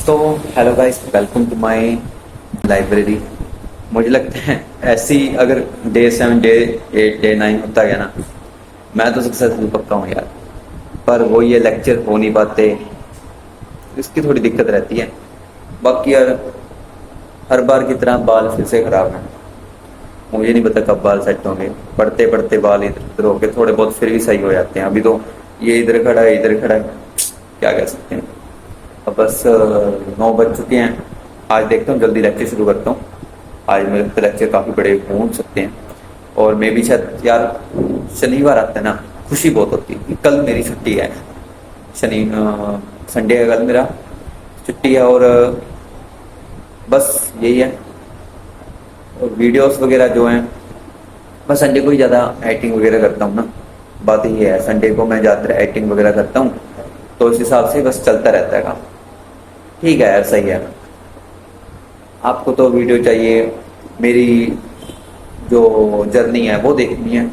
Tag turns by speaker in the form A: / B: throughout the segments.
A: तो hello guys, welcome to my library. मुझे लगता है ऐसी अगर डे 7 डे 8 डे 9 होता गया ना, मैं तो सक्सेसफुल पक्का हूँ यार। पर वो ये लेक्चर हो नहीं पाते, इसकी थोड़ी दिक्कत रहती है। बाकी यार हर बार की तरह बाल फिर से खराब हैं। मुझे नहीं पता कब बाल सेट होंगे। पढ़ते पढ़ते बाल इधर उधर होके थोड़े बहुत फिर भी सही हो जाते हैं। अभी तो ये इधर खड़ा है, इधर खड़ा है, क्या कह सकते हैं। अब बस 9 बज चुके हैं। आज देखता हूँ जल्दी लेक्चर शुरू करता हूँ। आज मेरे लगता है लेक्चर काफ़ी बड़े हो सकते हैं। और मे भी शायद यार शनिवार आता है ना, खुशी बहुत होती है कि कल मेरी छुट्टी है। संडे है कल मेरा छुट्टी है। और बस यही है। और वीडियोस वगैरह जो हैं, मैं संडे को ही ज़्यादा एडिटिंग वगैरह करता हूँ ना। बात ये है, संडे को मैं ज़्यादातर एडिटिंग वगैरह करता हूँ, तो इस हिसाब से बस चलता रहता है काम। ठीक है यार, सही है। आपको तो वीडियो चाहिए, मेरी जो जर्नी है वो देखनी है।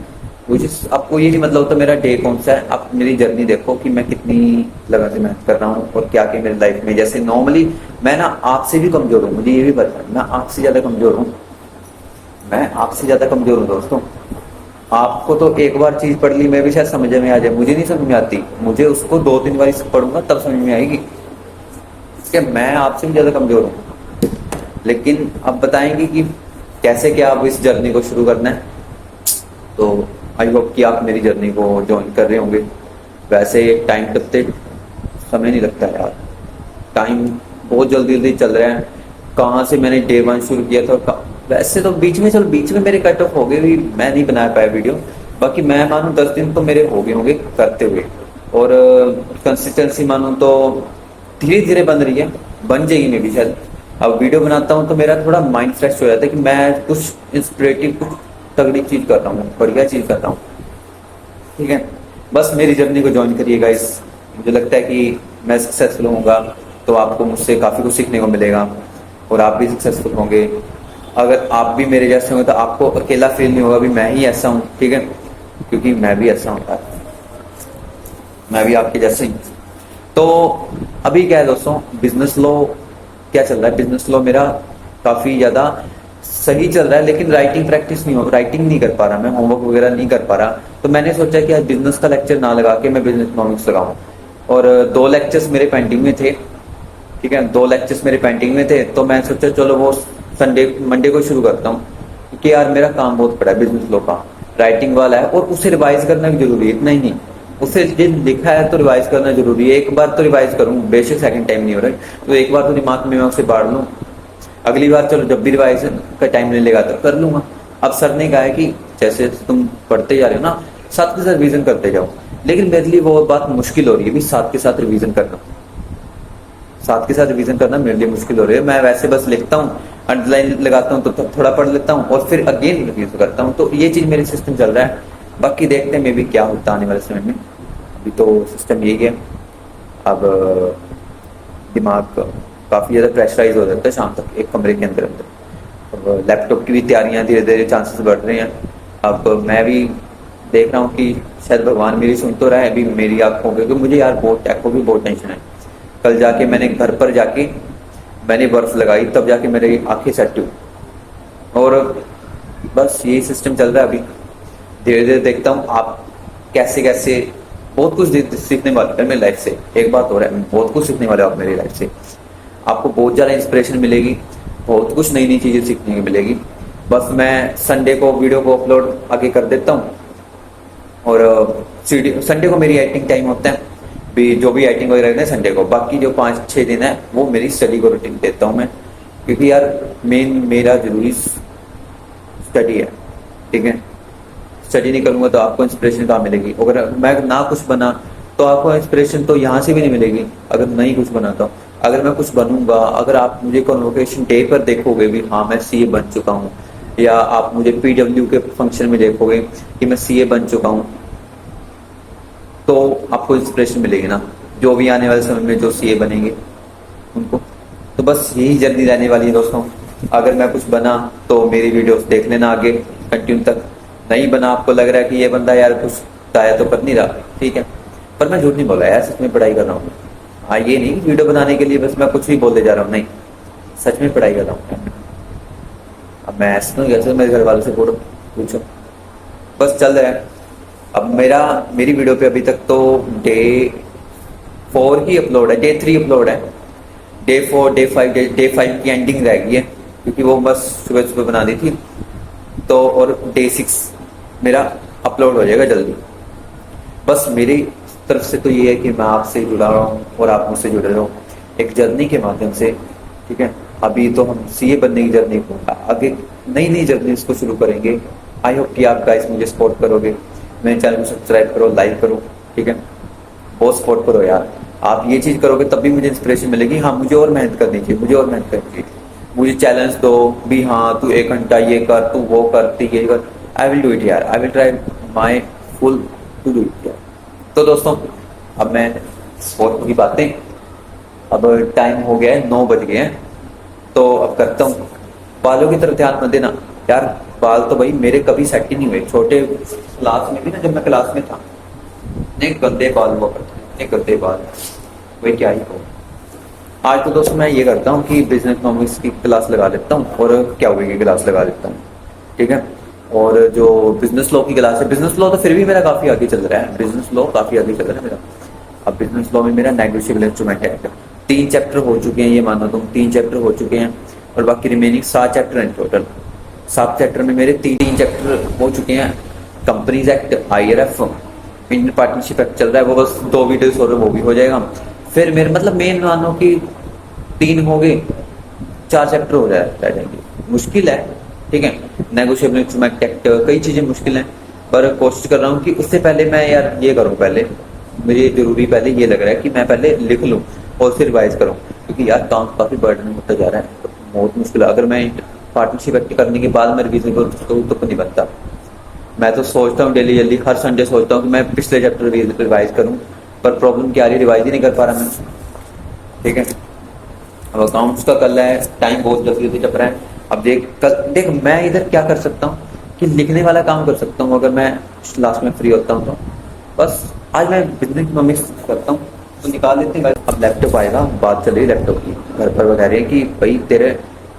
A: मुझे आपको ये नहीं मतलब होता मेरा डे कौन सा है, आप मेरी जर्नी देखो कि मैं कितनी लगन से मेहनत कर रहा हूँ और क्या क्या मेरी लाइफ में। जैसे नॉर्मली मैं ना आपसे भी कमजोर हूँ, मुझे ये भी पता है। मैं आपसे ज़्यादा कमजोर हूँ, मैं आपसे ज़्यादा कमजोर हूँ दोस्तों। आपको तो एक बार चीज़ पढ़ ली, मैं भी शायद समझ में आ जाए, मुझे नहीं समझ में आती। मुझे उसको 2-3 बार पढ़ूंगा तब समझ में आएगी कि मैं आपसे भी ज़्यादा कमजोर हूँ। लेकिन अब बताएंगे कि कैसे क्या आप इस जर्नी को शुरू करना है। तो आई होप कि आप मेरी जर्नी को ज्वाइन कर रहे होंगे। वैसे टाइम करते समय नहीं लगता यार, टाइम बहुत जल्दी जल्दी चल रहा है। कहाँ से मैंने डे 1 शुरू किया था, वैसे तो बीच में मेरे कट ऑफ हो गए भी, मैं नहीं बना पाया वीडियो। बाकी मैं मानूँ 10 दिन तो मेरे हो गए होंगे करते हुए। और कंसिस्टेंसी मानूँ तो धीरे धीरे बन रही है, बन जाएगी मे भी शायद। अब वीडियो बनाता हूँ तो मेरा थोड़ा माइंड फ्रेश हो जाता है कि मैं कुछ इंस्पिरेटिव, कुछ तगड़ी चीज कर रहा हूँ, बढ़िया चीज कर रहा हूँ। ठीक है, बस मेरी जर्नी को ज्वाइन करिए गाइस। मुझे लगता है कि मैं सक्सेसफुल होऊंगा तो आपको मुझसे काफी कुछ सीखने को मिलेगा और आप भी सक्सेसफुल होंगे। अगर आप भी मेरे जैसे होंगे तो आपको अकेला फील नहीं होगा भी मैं ही ऐसा हूँ। ठीक है, क्योंकि मैं भी ऐसा हूँ, मैं भी आपके जैसे ही। तो अभी क्या है दोस्तों, बिजनेस लॉ क्या चल रहा है। बिजनेस लॉ मेरा काफी ज्यादा सही चल रहा है, लेकिन राइटिंग प्रैक्टिस नहीं हो, राइटिंग नहीं कर पा रहा, मैं होमवर्क वगैरह नहीं कर पा रहा। तो मैंने सोचा कि आज बिजनेस का लेक्चर ना लगा के मैं बिजनेस इकोनॉमिक्स लगाऊं। और 2 लेक्चर्स मेरे पेंडिंग में थे। ठीक है, 2 लेक्चर्स मेरे पेंडिंग में थे, तो मैं सोचा चलो वो मंडे को शुरू करता हूँ। क्योंकि यार मेरा काम बहुत पड़ा है बिजनेस लॉ का, राइटिंग वाला है और उसे रिवाइज करना भी जरूरी है। इतना ही नहीं, उसे जो लिखा है तो रिवाइज करना जरूरी है। एक बार तो रिवाइज करूँ, बेशक सेकंड टाइम नहीं हो रहा है, तो एक बार तो दिमाग में मैं उसे बाढ़ लूँ। अगली बार चलो जब भी रिवाइज का टाइम मिलेगा तो कर लूंगा। अब सर ने कहा है कि जैसे तुम पढ़ते जा रहे हो ना, साथ के साथ रिवीजन करते जाओ। लेकिन मेरे लिए वो बात मुश्किल हो रही है भी, साथ के साथ रिवीजन करना, साथ के साथ रिवीजन करना मेरे लिए मुश्किल हो रही है। मैं वैसे बस लिखता हूँ, अंडरलाइन लगाता हूँ तो थोड़ा पढ़ लेता हूँ और फिर अगेन रिवीजन करता हूँ। तो ये चीज मेरे सिस्टम चल रहा है। बाकी देखते हैं मे भी क्या होता आने वाले समय में। अभी तो सिस्टम यही है। अब दिमाग काफ़ी ज़्यादा प्रेशराइज हो जाता है शाम तक एक कमरे के अंदर अंदर। अब लैपटॉप की भी तैयारियां धीरे धीरे चांसेस बढ़ रहे हैं। अब मैं भी देख रहा हूँ कि शायद भगवान मेरी सुन तो रहा है अभी मेरी आंखों के, क्योंकि मुझे यार बहुत टेक को भी बहुत टेंशन है। कल जाके मैंने घर पर जाके मैंने बर्फ लगाई, तब जाके मेरी आंखें सेट हुई। और बस यही सिस्टम चल रहा है अभी। धीरे धीरे देखता हूँ आप कैसे कैसे बहुत कुछ सीखने वाले हैं मेरी लाइफ से। एक बात हो रहा है, बहुत कुछ सीखने वाले हो आप मेरी लाइफ से। आपको बहुत ज़्यादा इंस्पिरेशन मिलेगी, बहुत कुछ नई नई चीज़ें सीखने की मिलेगी। बस मैं संडे को वीडियो को अपलोड आगे कर देता हूँ। और संडे को मेरी एडिटिंग टाइम होता है भी, जो भी एडिटिंग वगैरह है संडे को। बाकी जो 5-6 दिन है वो मेरी स्टडी को रूटीन देता हूँ मैं, क्योंकि यार मेन मेरा जरूरी स्टडी है। ठीक है, स्टडी नहीं करूँगा तो आपको इंस्पिरेशन कहाँ मिलेगी। अगर मैं ना कुछ बना तो आपको इंस्पिरेशन तो यहाँ से भी नहीं मिलेगी। अगर नहीं कुछ बनाता हूँ, अगर मैं कुछ बनूंगा, अगर आप मुझे कॉन्वोकेशन डे पर देखोगे भी हाँ मैं सीए बन चुका हूँ, या आप मुझे पीडब्ल्यू के फंक्शन में देखोगे कि मैं सीए बन चुका हूँ, तो आपको इंस्पिरेशन मिलेगी ना, जो भी आने वाले समय में जो सीए बनेंगे उनको। तो बस यही जर्नी रहने वाली है दोस्तों। अगर मैं कुछ बना तो मेरी वीडियोस देख लेना आगे कंटिन्यू तक। नहीं बना, आपको लग रहा है कि ये बंदा यार कुछ आया तो कर नहीं रहा, ठीक है, पर मैं झूठ नहीं बोला यार, सच में पढ़ाई कर रहा हूँ। हाँ, ये नहीं वीडियो बनाने के लिए बस मैं कुछ भी बोलते जा रहा हूँ, नहीं, सच में पढ़ाई कर रहा हूँ। अब मैं ऐसा तो कैसे मेरे घर वालों से पूछो, बस चल रहा है। अब मेरी वीडियो पे अभी तक तो डे 4 ही अपलोड है, डे 3 अपलोड है। डे 4, डे 5 की एंडिंग रह गई है, क्योंकि वो बस सुबह सुबह बना दी थी। तो और डे 6 मेरा अपलोड हो जाएगा जल्दी। बस मेरी तरफ से तो ये है कि मैं आपसे जुड़ा रहा हूँ और आप मुझसे जुड़े रहो एक जर्नी के माध्यम से, ठीक है। अभी तो हम सीए बनने की जर्नी को, आगे नई नई जर्नी इसको शुरू करेंगे। आई होप कि आप गाइस मुझे सपोर्ट करोगे, मेरे चैनल को सब्सक्राइब करो, लाइक करो, ठीक है। बहुत सपोर्ट करो यार, आप ये चीज करोगे तब भी मुझे इंस्पिरेशन मिलेगी। हाँ, मुझे और मेहनत करनी चाहिए, मुझे और मेहनत करनी चाहिए। मुझे चैलेंज दो भी, हाँ तू 1 घंटा ये कर, तू वो कर, तू ये कर, आई विल डू इट यार, I will try my full to do it यार। तो दोस्तों, अब मैं बहुत की बातें, अब टाइम हो गया है, 9 बज गए हैं, तो अब करता हूँ। बालों की तरफ ध्यान मत देना यार, बाल तो भाई मेरे कभी सेट ही नहीं हुए। छोटे क्लास में भी ना, जब मैं क्लास में था, इतने गंदे बाल हुआ करते, इतने गंदे बाल, वही क्या ही कहूँ। आज तो दोस्तों मैं ये करता हूँ कि बिजनेस इकोनॉमिक्स की क्लास लगा लेता हूँ और क्या हुई की क्लास लगा लेता हूँ, ठीक है। और जो बिजनेस लॉ की क्लास है, बिजनेस लॉ तो फिर भी मेरा काफी आगे चल रहा है, बिजनेस लॉ काफी आगे चल रहा है मेरा। अब बिजनेस लॉ में मेरा नेगोशिएबल इंस्ट्रूमेंट एक्ट 3 चैप्टर हो चुके हैं, ये मानो तुम 3 चैप्टर हो चुके हैं, और बाकी रिमेनिंग 7 चैप्टर हैं टोटल। 7 चैप्टर में मेरे 3 चैप्टर हो चुके हैं। Companies act, IRF, Indian partnership act चल रहा है, वो बस 2 वीडियोस और वो भी हो जाएगा। फिर मेरे मतलब मेन मानो कि 3 हो गए, 4 चैप्टर हो जाएंगे। मुश्किल है, ठीक है। नेगोशिएबल इंस्ट्रूमेंट एक्ट, कई चीजें मुश्किल हैं, पर कोशिश कर रहा हूँ कि उससे पहले मैं यार ये करूँ। पहले मुझे जरूरी पहले ये लग रहा है कि मैं पहले लिख लूँ और फिर रिवाइज करूँ, क्योंकि यार काम काफी बर्डन होता जा रहा है, तो बहुत मुश्किल है। अगर मैं पार्टनरशिप एक्ट करने के बाद मैं रिवीजन करूँ तो नहीं बनता। मैं तो सोचता हूँ डेली जल्दी, हर संडे सोचता हूँ कि मैं पिछले चैप्टर रिवाइज करूँ, पर प्रॉब्लम क्या आ रही है, रिवाइज ही नहीं कर पा रहा मैं, ठीक है। अब अकाउंट्स का कल है, टाइम बहुत जल्दी जल्दी चल रहा है। अब देख मैं इधर क्या कर सकता हूँ कि लिखने वाला काम कर सकता हूँ, अगर मैं लास्ट में फ्री होता हूँ तो। बस आज मैं बिजनेस इकोनॉमिक्स करता हूँ, तो निकाल लेते हैं। अब लैपटॉप आएगा, बात चल रही लैपटॉप की, घर पर बता रहे हैं कि भाई तेरे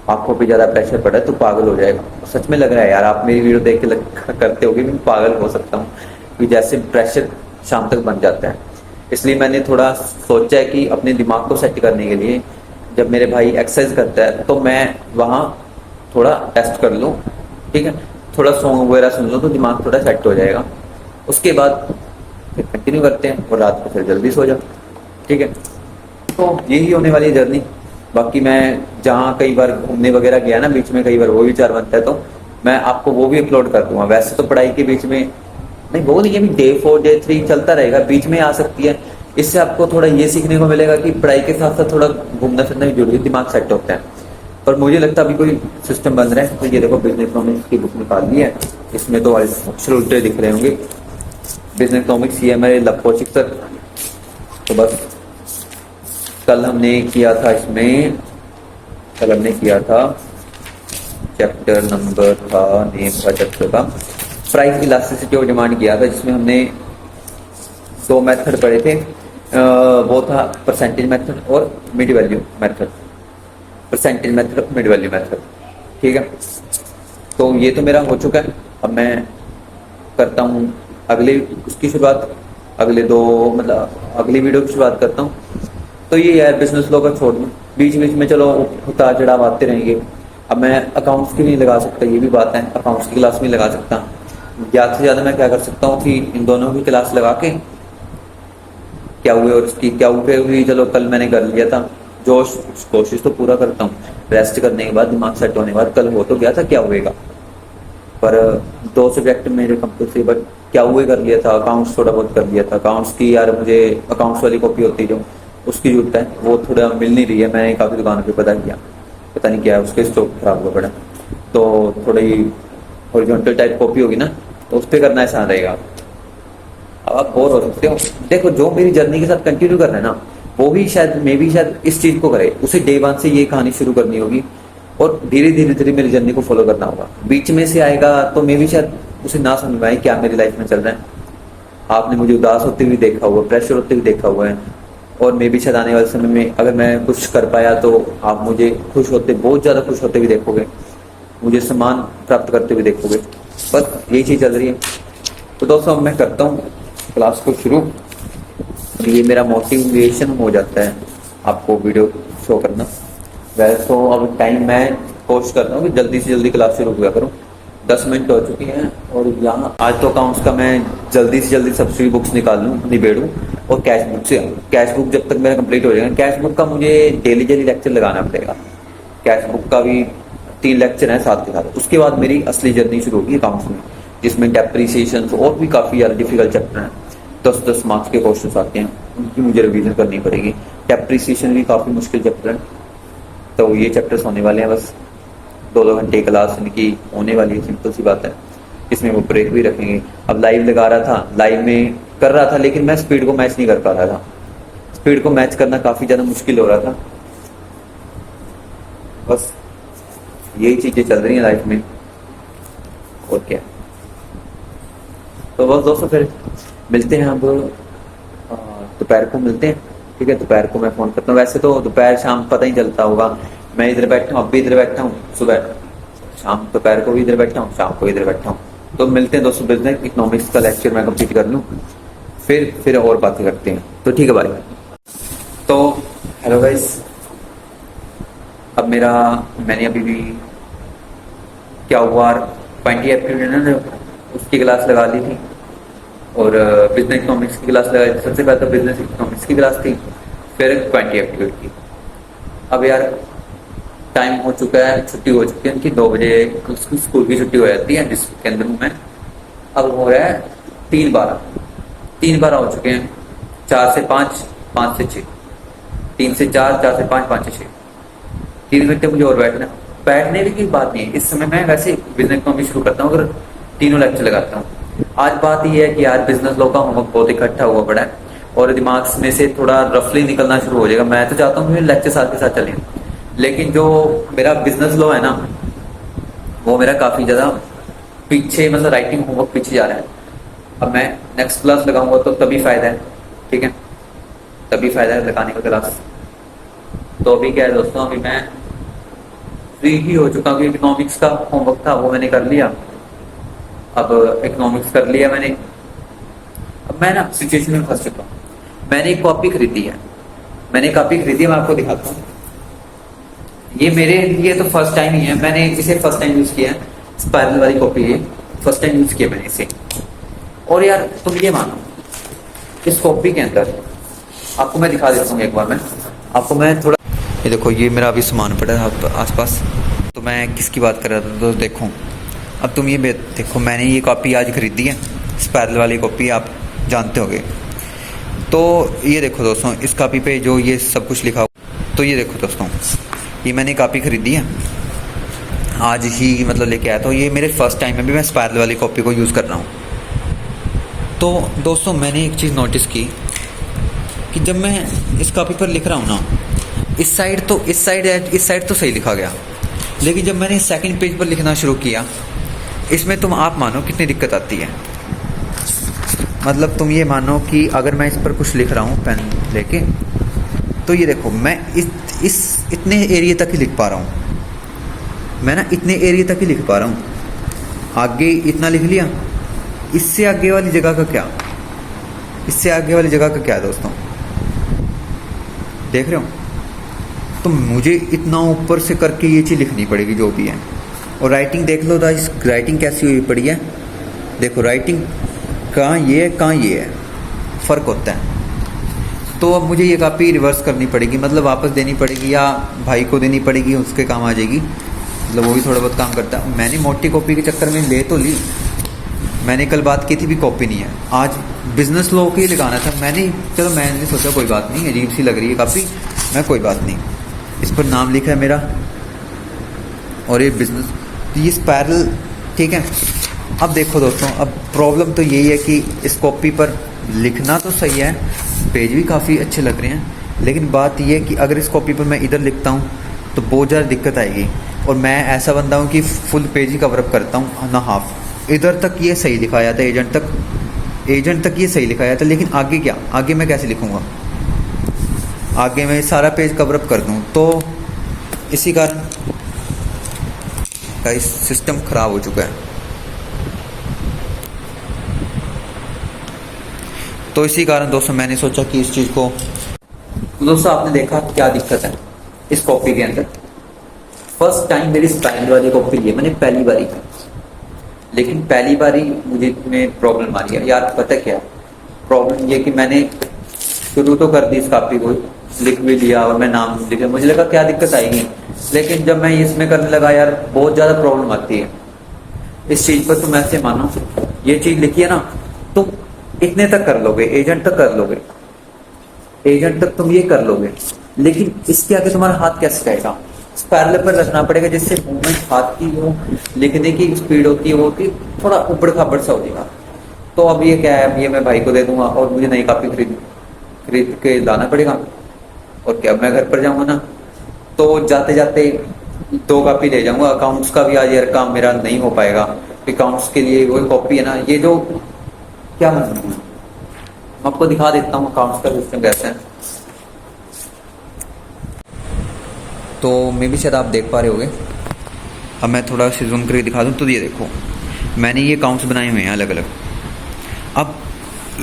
A: आंखों पे ज्यादा प्रेशर पड़ा है, तो पागल हो जाएगा। सच में लग रहा है यार, आप मेरी वीडियो देख के करते होगे मैं पागल हो सकता हूँ, क्योंकि जैसे प्रेशर शाम तक बन जाता है। इसलिए मैंने थोड़ा सोचा है कि अपने दिमाग को सेट करने के लिए, जब मेरे भाई एक्सरसाइज करता है तो मैं वहाँ थोड़ा टेस्ट कर लूँ, ठीक है। थोड़ा सॉन्ग वगैरह सुन लूँ तो दिमाग थोड़ा सेट हो जाएगा। उसके बाद फिर कंटिन्यू करते हैं और रात को फिर जल्दी सो जाओ, ठीक है। तो यही होने वाली जर्नी। बाकी मैं जहाँ कई बार घूमने वगैरह गया ना बीच में, कई बार वो विचार बनता है, तो मैं आपको वो भी अपलोड कर दूंगा। वैसे तो पढ़ाई के बीच में नहीं, वो नहीं है, डे 4 डे 3 चलता रहेगा, बीच में आ सकती है। इससे आपको थोड़ा ये सीखने को मिलेगा कि पढ़ाई के साथ साथ थोड़ा घूमना फिरना भी जरूरी, दिमाग सेट होता है। पर मुझे लगता है अभी कोई सिस्टम बन रहा है। तो ये देखो बिजनेस इकोनॉमिक्स की बुक निकाल ली है, इसमें तो अक्षर उल्टे दिख रहे होंगे। बिजनेस इकोनॉमिक्स ये हमारे लखोचिक तक। तो बस कल हमने किया था इसमें, कल हमने किया था चैप्टर नंबर था, नेम था चैप्टर का प्राइस इलास्टिसिटी और डिमांड किया था, जिसमें हमने 2 मेथड पढ़े थे। वो था परसेंटेज मेथड और mid value method, percentage method और मिड वैल्यू मेथड, ठीक है। तो ये तो मेरा हो चुका है। अब मैं करता हूँ अगले उसकी शुरुआत, अगले अगली वीडियो की शुरुआत करता हूँ। तो ये यार बिजनेस लॉ का छोड़ दूँ, बीच बीच में चलो उतार चढ़ाव आते रहेंगे। अब मैं अकाउंट्स की नहीं लगा सकता, ये भी बात है, अकाउंट्स की क्लास नहीं लगा सकता। ज्यादा से ज्यादा मैं क्या कर सकता हूँ कि इन दोनों की क्लास लगा के क्या हुए और उसकी क्या हुई, चलो कल मैंने कर लिया था, जोश कोशिश तो पूरा करता हूँ। रेस्ट करने के बाद, दिमाग सेट होने के बाद, कल हो तो गया था क्या हुएगा, पर 2 सब्जेक्ट मेरे कंपल्सरी, बट क्या हुए कर लिया था। अकाउंट्स थोड़ा बहुत कर लिया था। अकाउंट्स की यार मुझे अकाउंट्स वाली कॉपी होती जो उसकी जरूरत है, वो थोड़ा मिल नहीं रही है। मैंने काफी दुकानों पे पता किया, पता नहीं क्या है, उसके स्टॉक खराब हुआ पड़ा। तो थोड़ी हॉरिजॉन्टल टाइप कॉपी होगी ना, तो उस पर करना आसान रहेगा। अब आप बोर हो सकते हो। देखो जो मेरी जर्नी के साथ कंटिन्यू कर रहे हैं ना, वो भी शायद मे भी शायद इस चीज को करे, उसे डे 1 से ये कहानी शुरू करनी होगी और धीरे धीरे मेरी जर्नी को फॉलो करना होगा। बीच में से आएगा तो मे भी शायद उसे ना समझ में आए क्या मेरी लाइफ में चल रहा है। आपने मुझे उदास होते हुए देखा हुआ, प्रेशर होते हुए देखा हुआ है, और मे भी शायद आने वाले समय में अगर मैं कुछ कर पाया तो आप मुझे खुश होते, बहुत ज़्यादा खुश होते भी देखोगे, मुझे सम्मान प्राप्त करते हुए देखोगे। बस यही चीज़ चल रही है। तो दोस्तों अब मैं करता हूँ क्लास को शुरू। ये मेरा मोटिवेशन हो जाता है आपको वीडियो शो करना। वैसे तो अब टाइम मैं कोशिश करता हूँ कि जल्दी से जल्दी क्लास शुरू किया करूँ। 10 मिनट हो चुकी हैं और यहाँ आज तो अकाउंट्स का मैं जल्दी से जल्दी सब्सिडी बुक्स निकाल लूँ, निबेड़ूँ। और कैश बुक जब तक मेरा कंप्लीट हो जाएगा, कैश बुक का मुझे डेली लेक्चर लगाना पड़ेगा। कैश बुक का भी 3 लेक्चर हैं साथ के साथ। उसके बाद मेरी असली जर्नी शुरू होगी अकाउंट्स में, जिसमें डेप्रिसिएशन और भी काफ़ी ज़्यादा डिफिकल्ट चैप्टर हैं। 10-10 मार्क्स के क्वेश्चन आते हैं, उनकी मुझे रिवीजन करनी पड़ेगी। डेप्रिसिएशन भी काफ़ी मुश्किल चैप्टर है। तो ये चैप्टर्स होने वाले हैं, बस 2-2 घंटे क्लास इनकी होने वाली है, सिंपल सी बात है। इसमें वो ब्रेक भी रखेंगे। अब लाइव लगा रहा था, लाइव में कर रहा था, लेकिन मैं स्पीड को मैच नहीं कर पा रहा था। स्पीड को मैच करना काफ़ी ज़्यादा मुश्किल हो रहा था। बस यही चीज़ें चल रही हैं लाइफ में, और क्या। तो बस दोस्तों फिर मिलते हैं, अब दोपहर को मिलते हैं, ठीक है। दोपहर को मैं फ़ोन करता हूँ। वैसे तो दोपहर शाम पता ही चलता होगा, मैं इधर बैठा हूँ, अब भी इधर बैठा हूँ, सुबह शाम दोपहर को भी इधर बैठा हूँ, शाम को इधर बैठा हूँ। तो मिलते हैं दोस्तों, बिजनेस इकोनॉमिक्स का लेक्चर मैं कंप्लीट कर लूँ, फिर और बातें करते हैं। तो ठीक है भाई। तो हेलो गाइस, अब मैंने अभी भी क्या हुआ 20 अप्रैल उसकी क्लास लगा ली थी, और बिजनेस इकोनॉमिक्स की क्लास लगाई। सबसे पहले तो बिजनेस इकोनॉमिक्स की क्लास थी, फिर 20 अप्रैल की। अब यार टाइम हो चुका है, छुट्टी हो चुकी है उनकी, 2 बजे स्कूल की छुट्टी हो जाती है डिस्ट्रिक्ट के अंदर में। अब हो रहा है 3:12 हो चुके हैं। 4 से 5, 5 से 6, 3 से 4, 4 से 5, 5 से 6, 3 घंटे मुझे और बैठने की बात नहीं है। इस समय मैं वैसे बिजनेस इकोनॉमिक्स शुरू करता हूँ, अगर तीनों लेक्चर लगाता हूँ। आज बात ये है कि यार बिजनेस लॉ का होमवर्क बहुत इकट्ठा हुआ पड़ा है, और दिमाग में से थोड़ा रफली निकलना शुरू हो जाएगा। मैं तो चाहता हूँ कि लेक्चर साथ के साथ चलें, लेकिन जो मेरा बिजनेस लॉ है ना, वो मेरा काफ़ी ज़्यादा पीछे, मतलब राइटिंग होमवर्क पीछे जा रहा है। अब मैं नेक्स्ट क्लास लगाऊंगा तो तभी फ़ायदा है, ठीक है, तभी फ़ायदा है लगाने का क्लास। तो अभी क्या है दोस्तों, अभी मैं फ्री ही हो चुका हूँ। इकोनॉमिक्स का होमवर्क था वो मैंने कर लिया। अब इकोनॉमिक्स कर लिया मैंने। अब मैं ना सिचुएशन में फंस चुका हूँ। मैंने एक कॉपी खरीदी है, मैं आपको दिखाता हूँ। ये मेरे लिए तो फर्स्ट टाइम ही है, मैंने इसे फर्स्ट टाइम यूज किया है। स्पाइरल वाली कॉपी है, फर्स्ट टाइम यूज किया मैंने इसे। और यार तुम ये मानो, इस कॉपी के अंदर आपको मैं दिखा देता हूँ एक बार। मैं थोड़ा, ये देखो, ये मेरा अभी सामान पड़ा है आसपास। तो मैं किसकी बात कर रहा था, तो देखो, अब तुम ये देखो, मैंने ये कॉपी आज खरीदी है, स्पाइरल वाली कॉपी, आप जानते होगे। तो ये देखो दोस्तों, इस कॉपी पे जो ये सब कुछ लिखा हुआ, तो ये देखो दोस्तों, ये मैंने कॉपी खरीदी है आज ही, मतलब लेके आया था। ये मेरे फर्स्ट टाइम में भी मैं स्पाइरल वाली कॉपी को यूज़ कर रहा हूँ। तो दोस्तों मैंने एक चीज़ नोटिस की कि जब मैं इस कॉपी पर लिख रहा हूँ ना, इस साइड तो सही लिखा गया, लेकिन जब मैंने सेकंड पेज पर लिखना शुरू किया, इसमें तुम आप मानो कितनी दिक्कत आती है। मतलब तुम ये मानो कि अगर मैं इस पर कुछ लिख रहा हूँ पेन लेके, तो ये देखो, मैं इतने एरिया तक ही लिख पा रहा हूँ। मैं ना इतने एरिया तक ही लिख पा रहा हूँ। आगे इतना लिख लिया, इससे आगे वाली जगह का क्या, है दोस्तों, देख रहे हो। तो मुझे इतना ऊपर से करके ये चीज़ लिखनी पड़ेगी जो भी है। और राइटिंग देख लो, इस राइटिंग कैसी हुई पड़ी है, देखो राइटिंग कहाँ ये है, फ़र्क होता है। तो अब मुझे ये कॉपी रिवर्स करनी पड़ेगी, मतलब वापस देनी पड़ेगी, या भाई को देनी पड़ेगी, उसके काम आ जाएगी। मतलब वो भी थोड़ा बहुत काम करता है। मैंने मोटी कॉपी के चक्कर में ले तो ली, मैंने कल बात की थी भी कॉपी नहीं है, आज बिजनेस लॉ के लिए लगाना था। मैंने सोचा कोई बात नहीं, अजीब सी लग रही है काफ़ी, मैं कोई बात नहीं, इस पर नाम लिखा है मेरा और ये बिजनेस, ये स्पाइरल, ठीक है। अब देखो दोस्तों, अब प्रॉब्लम तो यही है कि इस कॉपी पर लिखना तो सही है, पेज भी काफ़ी अच्छे लग रहे हैं, लेकिन बात यह है कि अगर इस कॉपी पर मैं इधर लिखता हूँ तो बहुत ज़्यादा दिक्कत आएगी। और मैं ऐसा बंदा हूँ कि फुल पेज ही कवरअप करता हूँ, ना हाफ। इधर तक ये सही लिखाया था, एजेंट तक ये सही लिखाया था, लेकिन आगे क्या, आगे मैं कैसे लिखूँगा। आगे मैं सारा पेज कवर अप कर दूं, तो इसी कारण गाइस सिस्टम खराब हो चुका है। तो इसी कारण दोस्तों मैंने सोचा कि इस चीज़ को, दोस्तों आपने देखा क्या दिक्कत है इस कॉपी के अंदर। फर्स्ट टाइम मेरी स्टाइल वाली कॉपी ली है मैंने, पहली बारी, लेकिन पहली बारी मुझे में प्रॉब्लम आ रही है यार। पता क्या प्रॉब्लम ये कि मैंने शुरू तो कर दी इस कॉपी को, लिख भी लिया और मैं नाम लिख लिया, मुझे लगा क्या दिक्कत आएगी, लेकिन जब मैं इसमें करने लगा यार बहुत ज्यादा प्रॉब्लम आती है इस चीज पर। तुम ऐसे मानो ये चीज लिखी है ना, तुम इतने तक कर लोगे, एजेंट तक कर लोगे, एजेंट तक तुम ये कर लोगे, लेकिन इसके आगे तुम्हारा हाथ कैसे जाएगा? पैरेलल पर रखना पड़ेगा, जिससे मूवमेंट हाथ की वो लिखने की स्पीड होती है वो होती थोड़ा उबड़ खाबड़ सा हो जाएगा। तो अब ये क्या है, ये मैं भाई को दे दूंगा और मुझे नई कॉपी खरीद के लाना पड़ेगा। और क्या मैं घर पर जाऊंगा ना, तो जाते जाते 2 कॉपी ले जाऊंगा। अकाउंट्स का भी आज यार काम मेरा नहीं हो पाएगा, अकाउंट्स के लिए वही कॉपी है ना, ये जो क्या मतलब मैं आपको दिखा देता हूँ अकाउंट्स का सिस्टम कैसे है। तो मे भी शायद आप देख पा रहे होगे, अब मैं थोड़ा सा जूम करके दिखा दूँ। तो ये देखो मैंने ये अकाउंट्स बनाए हुए हैं अलग अलग। अब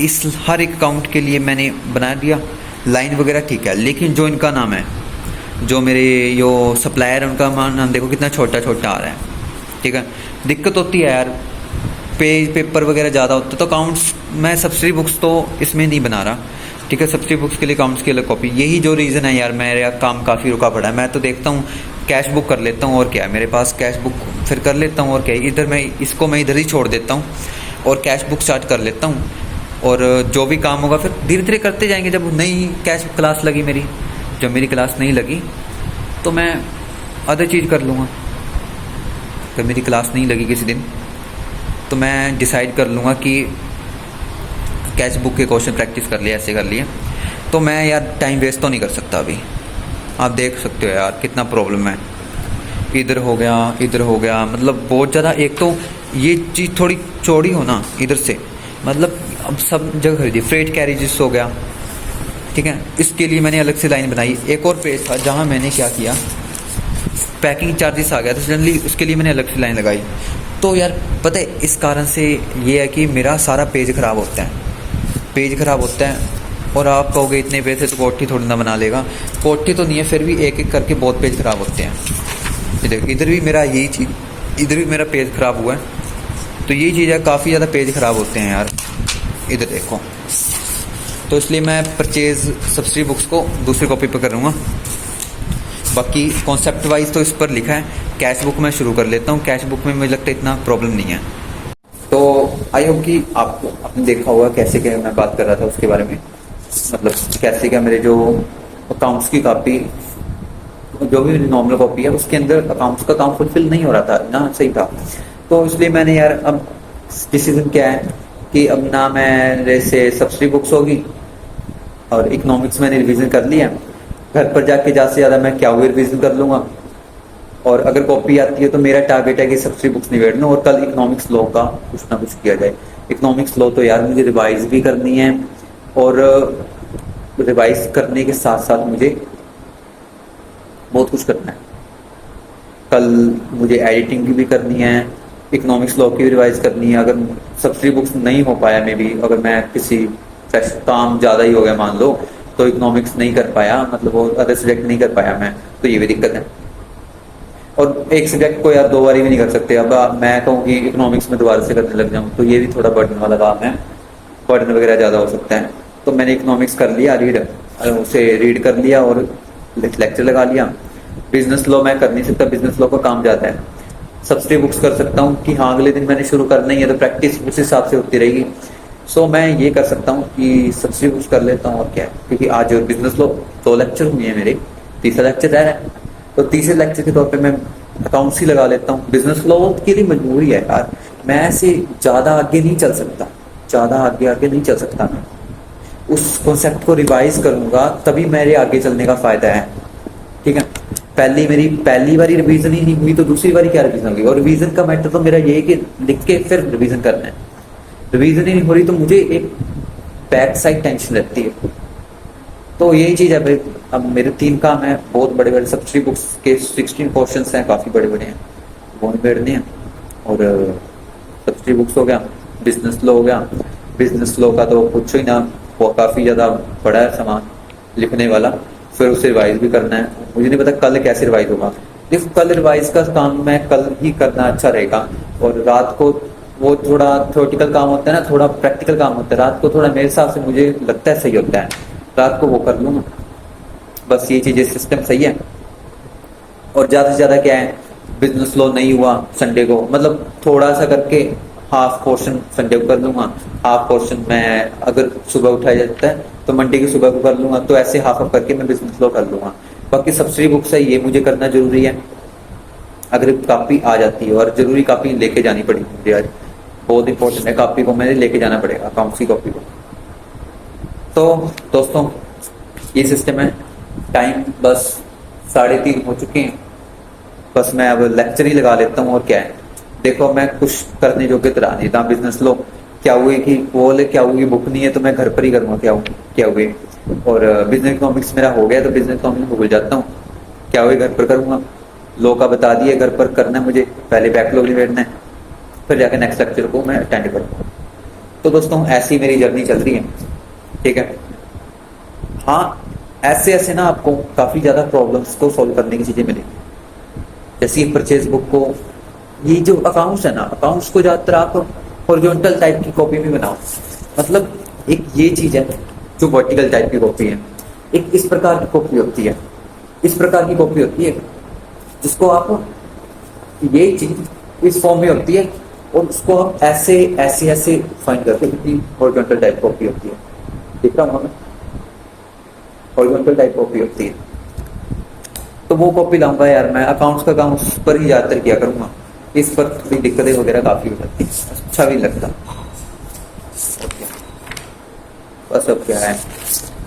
A: इस हर एक अकाउंट के लिए मैंने बना दिया लाइन वगैरह, ठीक है, लेकिन जो इनका नाम है, जो मेरे जो सप्लायर है उनका नाम देखो कितना छोटा छोटा आ रहा है, ठीक है। दिक्कत होती है यार, पेज पेपर वगैरह ज़्यादा होता है। तो अकाउंट्स मैं सब्सिडी बुक्स तो इसमें नहीं बना रहा, ठीक है, सब्सिडी बुक्स के लिए अकाउंट्स की अलग कॉपी। यही जो रीज़न है यार, मेरा काम काफ़ी रुका पड़ा है। मैं तो देखता हूँ कैश बुक कर लेता हूँ, और क्या है मेरे पास कैश बुक फिर कर लेता हूँ, और क्या इधर मैं इसको मैं इधर ही छोड़ देता हूँ और कैश बुक स्टार्ट कर लेता हूँ। और जो भी काम होगा फिर धीरे धीरे करते जाएंगे। जब नई कैश क्लास लगी मेरी, जब मेरी क्लास नहीं लगी तो मैं अदर चीज़ कर लूँगा। जब मेरी क्लास नहीं लगी किसी दिन तो मैं डिसाइड कर लूँगा कि कैश बुक के क्वेश्चन प्रैक्टिस कर लिए, ऐसे कर लिए। तो मैं यार टाइम वेस्ट तो नहीं कर सकता अभी। आप देख सकते हो यार कितना प्रॉब्लम है, इधर हो गया इधर हो गया, मतलब बहुत ज़्यादा। एक तो ये चीज़ थोड़ी चौड़ी हो ना इधर से, मतलब अब सब जगह खरीदी। फ्रेट कैरेजेस हो गया, ठीक है, इसके लिए मैंने अलग से लाइन बनाई। एक और पेज था जहाँ मैंने क्या किया, पैकिंग चार्जेस आ गया तो सडनली उसके लिए मैंने अलग से लाइन लगाई। तो यार पता है इस कारण से ये है कि मेरा सारा पेज ख़राब होता है, पेज ख़राब होता है। और आप कहोगे इतने पैसे तो कोठी थोड़ी ना बना लेगा, कोठी तो नहीं है, फिर भी एक एक करके बहुत पेज ख़राब होते हैं। देखो इधर भी मेरा यही चीज़, इधर भी मेरा पेज ख़राब हुआ है। तो यही चीज़ है, काफ़ी ज़्यादा पेज ख़राब होते हैं यार, इधर देखो। तो इसलिए मैं परचेज़ सब्सिडी बुक्स को दूसरी कॉपी पर करूँगा। बाकी कॉन्सेप्ट वाइज तो इस पर लिखा है। कैश बुक में शुरू कर लेता हूँ, कैश बुक में मुझे लगता है इतना प्रॉब्लम नहीं है। तो आई होप कि आपको आपने देखा होगा कैसे क्या मैं बात कर रहा था उसके बारे में, मतलब कैसे क्या मेरे जो अकाउंट्स की कॉपी, जो भी नॉर्मल कॉपी है उसके अंदर अकाउंट्स का काम फुलफिल नहीं हो रहा था ना, सही था। तो इसलिए मैंने यार अब डिसीजन क्या है कि अब ना मेरे से सब्सिडी बुक्स होगी और इकोनॉमिक्स मैंने रिवीजन कर लिया। घर पर जाके ज़्यादा से ज़्यादा मैं क्या हुए रिवीजन कर लूँगा, और अगर कॉपी आती है तो मेरा टारगेट है कि सब्सिडी बुक्स निबेड़ लूँ और कल इकोनॉमिक्स लॉ का कुछ ना कुछ किया जाए। इकोनॉमिक्स लॉ तो यार मुझे रिवाइज भी करनी है, और रिवाइज करने के साथ साथ मुझे बहुत कुछ करना है। कल मुझे एडिटिंग की भी करनी है, इकोनॉमिक्स लॉ की भी रिवाइज करनी है। अगर सब्सिडी बुक्स नहीं हो पाया, मे भी अगर मैं किसी काम ज़्यादा ही हो गया मान लो, तो इकोनॉमिक्स नहीं कर पाया, मतलब वो अदर सब्जेक्ट नहीं कर पाया मैं, तो ये भी दिक्कत है। और एक सब्जेक्ट को यार 2 बारी भी नहीं कर सकते। अब मैं कहूँ कि इकोनॉमिक्स में दोबारा से करने लग जाऊँ तो ये भी थोड़ा बर्डन वाला काम है, बर्डन वगैरह ज़्यादा हो सकता है। तो मैंने इकोनॉमिक्स कर लिया रीड, उसे रीड कर लिया और लेक्चर लगा लिया। बिजनेस लॉ मैं कर नहीं सकता, बिजनेस लॉ का काम ज़्यादा है। सब्सिडी बुक्स कर सकता हूँ कि हाँ अगले दिन मैंने शुरू करना ही है, तो प्रैक्टिस उस हिसाब से होती रहेगी। सो मैं ये कर सकता हूँ कि सब्सिडी बुक्स कर लेता हूँ, और क्या है, क्योंकि आज बिजनेस लॉ 2 लेक्चर हुए हैं मेरे, तीसरा लेक्चर रह रहा है। तो तीसरे लेक्चर के तौर पे मैं अकाउंट्स ही लगा लेता हूँ। बिजनेस लॉ के लिए मजबूरी है यार, मैं ऐसे ज़्यादा आगे नहीं चल सकता, ज़्यादा आगे नहीं चल सकता। मैं उस कॉन्सेप्ट को रिवाइज करूँगा तभी मेरे आगे चलने का फ़ायदा है, ठीक है। मेरी पहली बारी रिवीजन ही नहीं हुई तो दूसरी बारी क्या रिवीजन होगी? और रिवीजन का मैटर तो मेरा ये है कि लिख के फिर रिवीजन करना है। रिवीजन ही नहीं हो रही तो मुझे एक बैक साइड टेंशन रहती है। तो यही चीज़ है भाई, अब मेरे 3 काम है बहुत बड़े बड़े, सब्सिडी बुक्स के 16 क्वेश्चंस हैं, काफ़ी बड़े बड़े हैं, वो निबेड़ने हैं। और सब्सिडी बुक्स हो गया, बिजनेस लॉ हो गया। बिजनेस लॉ का तो पूछो ही ना, वो काफ़ी ज़्यादा बड़ा है सामान लिखने वाला, फिर उसे रिवाइज भी करना है। मुझे नहीं पता कल कैसे रिवाइज होगा, देखो कल रिवाइज का काम मैं कल ही करना अच्छा रहेगा। और रात को वो थोड़ा थ्योरेटिकल काम होता है ना, थोड़ा प्रैक्टिकल काम होता है, रात को थोड़ा मेरे हिसाब से मुझे लगता है सही होता है, रात को वो कर लूँगा। बस ये चीज़ें सिस्टम सही है। और ज़्यादा से ज़्यादा क्या है, बिजनेस लॉ नहीं हुआ संडे को, मतलब थोड़ा सा करके हाफ पोर्शन संडे को कर लूँगा, हाफ पोर्शन मैं अगर सुबह उठाया जाता है तो मंडे की सुबह को कर लूँगा, तो ऐसे हाफ हाफ करके मैं बिजनेस लॉ कर लूँगा। बाकी सब्सिडी बुक्स है, ये मुझे करना जरूरी है। अगर कापी आ जाती है, और जरूरी कापी लेके जानी पड़ेगी मुझे आज, बहुत इंपॉर्टेंट है, कापी को मैंने लेके जाना पड़ेगा, अकाउंट्स की कॉपी को। तो दोस्तों ये सिस्टम है। टाइम बस 3:30 हो चुके हैं, बस मैं अब लेक्चर ही लगा लेता हूँ। और क्या है, देखो मैं कुछ करने योग्य तरह नहीं था। बिजनेस लो क्या हुए कि बोले क्या हुई बुक नहीं है तो मैं घर पर ही करूँगा, क्या हुए। और बिजनेस इकोनॉमिक्स मेरा हो गया तो बिजनेस इकोनॉमिक्स भूल जाता हूँ, क्या हुए घर पर करूँगा। लो का बता दिए घर पर करना है मुझे, पहले बैकलॉग निबेड़ना है, फिर जाकर नेक्स्ट लेक्चर को मैं अटेंड करूँगा। तो दोस्तों ऐसी मेरी जर्नी चल रही है, ठीक है। हाँ ऐसे ऐसे ना आपको काफ़ी ज़्यादा प्रॉब्लम्स को सॉल्व करने की चीज़ें मिलेंगी। जैसे परचेज बुक को, ये जो अकाउंट्स है ना, अकाउंट्स को ज़्यादातर आप हॉरिजॉन्टल टाइप की कॉपी में बनाओ। मतलब एक ये चीज़ है जो वर्टिकल टाइप की कॉपी है, एक इस प्रकार की कॉपी होती है, इस प्रकार की कॉपी होती है जिसको आप, ये चीज़ इस फॉर्म में होती है और उसको आप ऐसे ऐसे ऐसे फाइंड करते हैं, हॉरिजॉन्टल टाइप कॉपी होती है। देख रहा हूँ मैं, हॉरिजॉन्टल टाइप कॉपी होती है, तो वो कॉपी लाऊंगा यार मैं। अकाउंट्स का काम उस पर ही ज़्यादातर किया करूँगा, इस पर थोड़ी दिक्कतें वगैरह काफ़ी हो जाती है, अच्छा भी लगता। बस अब क्या है,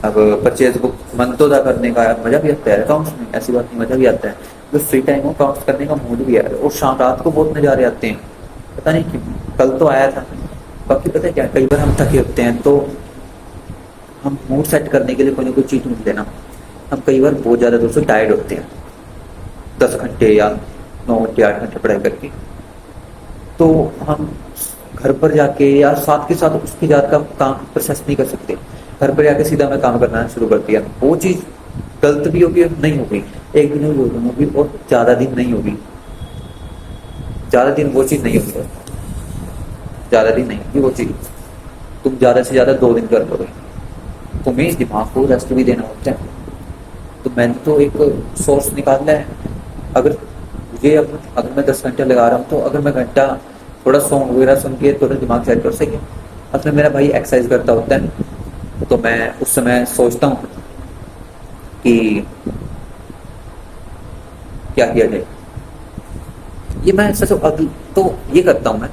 A: अब परचेज बुक मन तो था करने का, मज़ा भी आता है अकाउंट्स में, ऐसी बात नहीं, मज़ा भी आता है। तो फ्री टाइम हो अकाउंट्स करने का मूड भी है, और शाम रात को बहुत नज़ारे आते हैं, पता नहीं क्यों, कल तो आया था। बाकी पता है क्या, कई बार हम थके होते हैं तो हम मूड सेट करने के लिए कोई ना कोई चीज़ ढूंढ लेना। हम कई बार बहुत ज़्यादा दोस्तों टायर्ड होते हैं, 10 घंटे या 9 घंटे 8 घंटे पढ़ाई करके, तो हम घर पर जाके या साथ के साथ उसके बाद का काम प्रोसेस नहीं कर सकते। घर पर जाके सीधा मैं काम करना शुरू कर दिया, वो चीज़ गलत भी होगी, नहीं होगी, एक दिन होगी और ज़्यादा दिन नहीं होगी, ज़्यादा दिन वो चीज़ नहीं होगी, ज़्यादा दिन नहीं होगी वो चीज़। तुम ज़्यादा से ज़्यादा 2 दिन कर लोगे, तुम्हें दिमाग को रेस्ट भी देना होता है। तो मैंने तो एक सोर्स निकाला है, अगर मैं 10 घंटे लगा रहा हूँ तो अगर मैं घंटा थोड़ा सॉन्ग वगैरह सुन के थोड़ा दिमाग सेट कर सके। अपने मेरा भाई एक्सरसाइज करता होता है तो मैं उस समय सोचता हूँ कि क्या किया जाए। ये मैं तो ये करता हूँ मैं,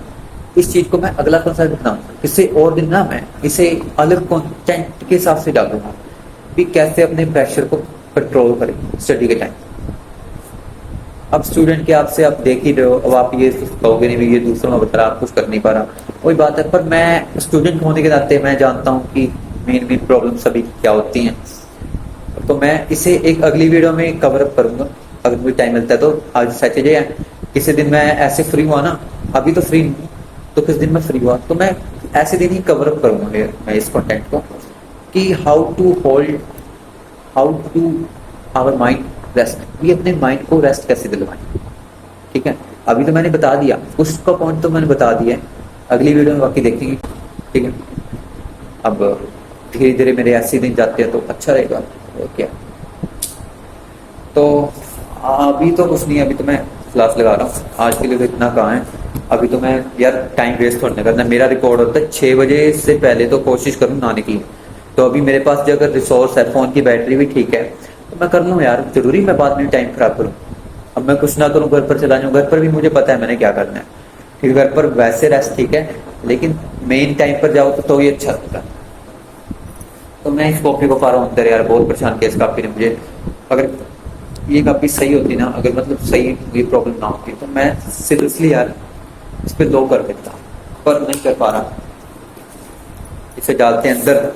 A: इस चीज को मैं अगला कंसेप्ट बनाऊंगा, इससे और दिन ना मैं इसे अलग कंटेंट के हिसाब से डालूंगा कि कैसे अपने प्रेशर को कंट्रोल करें स्टडी के टाइम। अब स्टूडेंट के आपसे आप देख ही रहे हो, अब आप ये कहोगे नहीं ये दूसरों में बता रहा, आप कुछ कर नहीं पा रहा, वही बात है। पर मैं स्टूडेंट होने के नाते मैं जानता हूँ कि मेन प्रॉब्लम सभी क्या होती हैं, तो मैं इसे एक अगली वीडियो में कवर अप करूंगा अगर मुझे टाइम मिलता है तो। आज सैटरडे है, किसी दिन मैं ऐसे फ्री हुआ ना, अभी तो फ्री नहीं, तो किस दिन मैं फ्री हुआ तो मैं ऐसे दिन ही कवर अप करूंगा मैं इस कंटेंट को, कि how to our mind rest, ये अपने माइंड को रेस्ट कैसे दिलवाएं। ठीक है, अभी तो मैंने बता दिया, कुछ का पॉइंट तो मैंने बता दिया है, अगली वीडियो में बाकी देखेंगे। ठीक है, अब धीरे धीरे मेरे ऐसे दिन जाते हैं तो अच्छा रहेगा। और क्या, तो अभी तो कुछ नहीं, अभी तो मैं क्लास लगा रहा हूँ, आज के लिए तो इतना कहाँ है। अभी तो मैं यार टाइम वेस्ट थोड़ा करना, मेरा रिकॉर्ड होता है 6 बजे से पहले तो कोशिश करूँ नहाने की। तो अभी मेरे पास जो अगर रिसोर्स है, फोन की बैटरी भी ठीक है, तो मैं कर लूँ यार, जरूरी मैं बाद में टाइम खराब करूँ। अब मैं कुछ ना करूँ, घर पर चला जाऊँ, घर पर भी मुझे पता है मैंने क्या करना है। फिर घर पर वैसे रेस्ट ठीक है, लेकिन मेन टाइम पर जाओ तो ये अच्छा लगता है। तो मैं इस कॉपी को पा रहा हूँ अंदर यार, बहुत परेशान किया इस कॉपी ने मुझे। अगर ये कॉपी सही होती ना, अगर मतलब सही ये प्रॉब्लम ना होती तो मैं सीरियसली यार इस पर 2 कर देता, पर नहीं कर पा रहा। इसे डालते हैं अंदर।